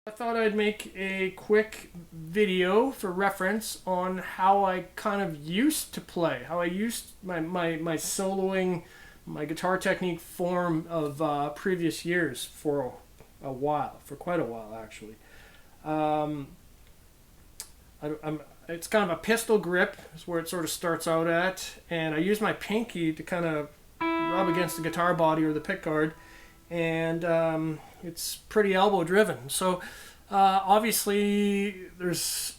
I thought I'd make a quick video for reference on how I kind of used to play, how I used my soloing, my guitar technique form of previous years for for quite a while actually. Um, it's kind of a pistol grip is where it sort of starts out at, and I use my pinky to kind of rub against the guitar body or the pickguard, and it's pretty elbow driven. So obviously it's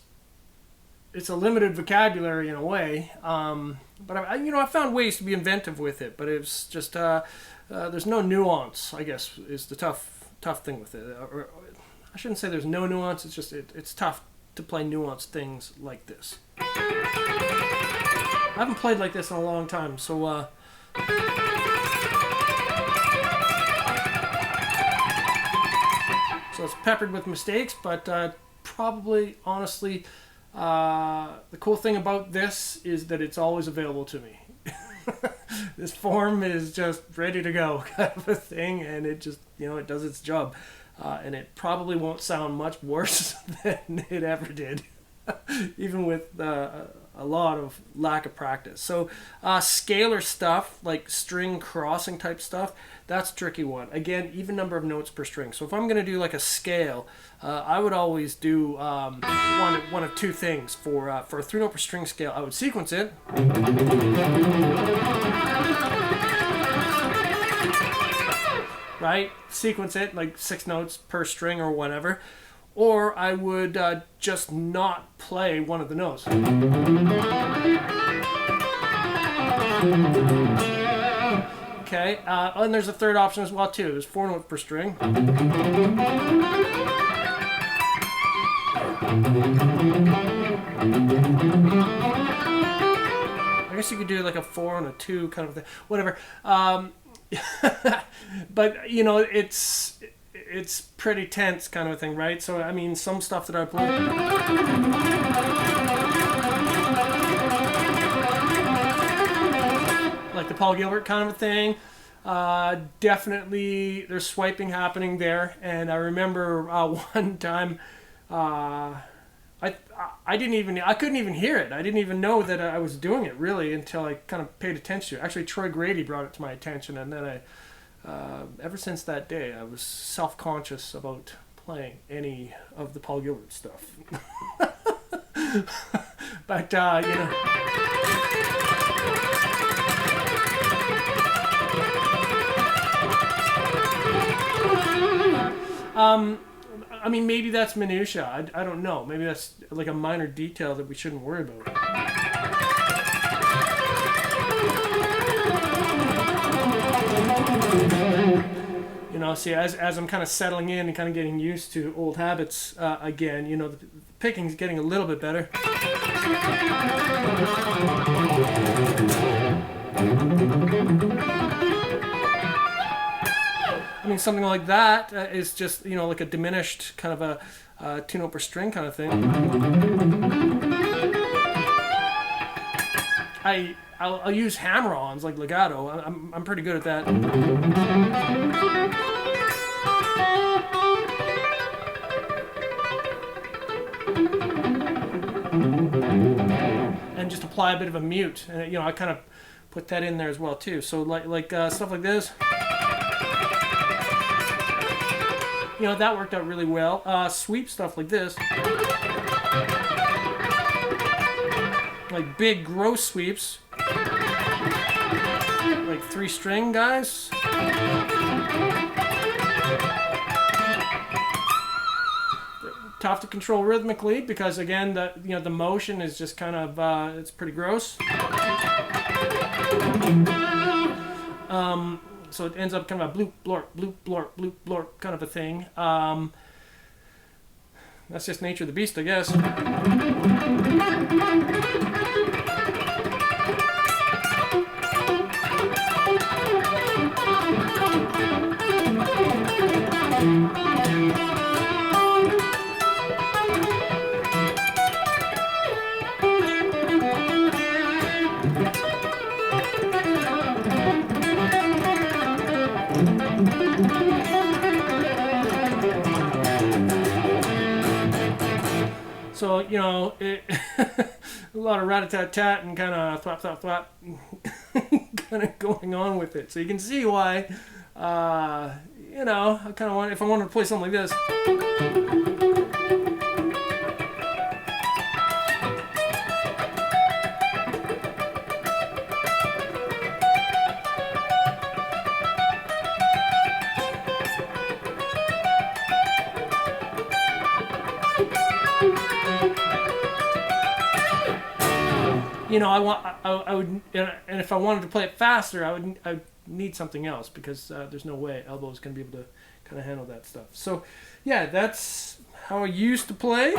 a limited vocabulary in a way, but I found ways to be inventive with it. But it's just there's no nuance, I guess, is the tough thing with it. Or I shouldn't say there's no nuance. It's just it's tough to play nuanced things like this. I haven't played like this in a long time, so. So it's peppered with mistakes, but probably, honestly, the cool thing about this is that it's always available to me. This form is just ready to go, kind of a thing, and it just, it does its job. And it probably won't sound much worse than it ever did, even with a lot of lack of practice. So scalar stuff, like string crossing type stuff, that's a tricky one. Again, even number of notes per string. So if I'm going to do like a scale, I would always do one of two things. For a 3-note per string scale, I would sequence it. Right? Sequence it like 6 notes per string or whatever. Or I would just not play one of the notes. Okay, and there's a third option as well too. There's 4 notes per string. I guess you could do like a 4 and a 2 kind of thing, whatever. But it's pretty tense kind of a thing, right? So I mean, some stuff that I play, like the Paul Gilbert kind of a thing, definitely there's swiping happening there. And I remember one time I couldn't even hear it. I didn't even know that I was doing it really until I kind of paid attention to it. Actually, Troy Grady brought it to my attention, and then ever since that day, I was self-conscious about playing any of the Paul Gilbert stuff. But I mean, maybe that's minutia. I don't know. Maybe that's like a minor detail that we shouldn't worry about. See, as I'm kind of settling in and kind of getting used to old habits again, the picking's getting a little bit better. I mean, something like that is just, like a diminished kind of a 2-note per string kind of thing. I'll use hammer-ons like legato. I'm pretty good at that. And just apply a bit of a mute, and I kind of put that in there as well too. So like stuff like this. That worked out really well. Sweep stuff like this. Like big gross sweeps. Like 3-string guys. Tough to control rhythmically because again the motion is just kind of it's pretty gross. So it ends up kind of a bloop, blorp, bloop, blorp, bloop, blorp kind of a thing. That's just nature of the beast, I guess. So, you know, a lot of rat-a-tat-tat and kind of thwap, kind of going on with it. So you can see why, you know, I kind of want, if I wanted to play something like this. You know, I would, and if I wanted to play it faster, I'd need something else because there's no way elbow's gonna be able to kind of handle that stuff. So, yeah, that's how I used to play.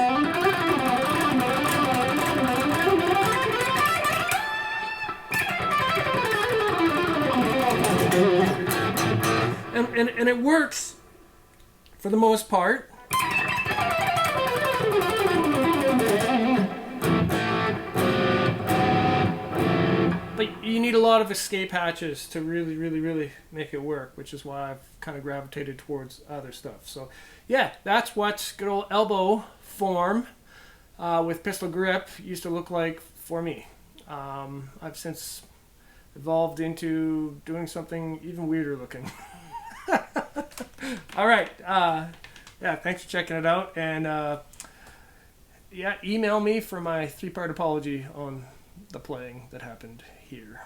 And it works for the most part. But you need a lot of escape hatches to really make it work, which is why I've kind of gravitated towards other stuff. So, yeah, that's what good old elbow form with pistol grip used to look like for me. I've since evolved into doing something even weirder looking. All right. Yeah, thanks for checking it out. And, yeah, email me for my 3-part apology on the playing that happened here.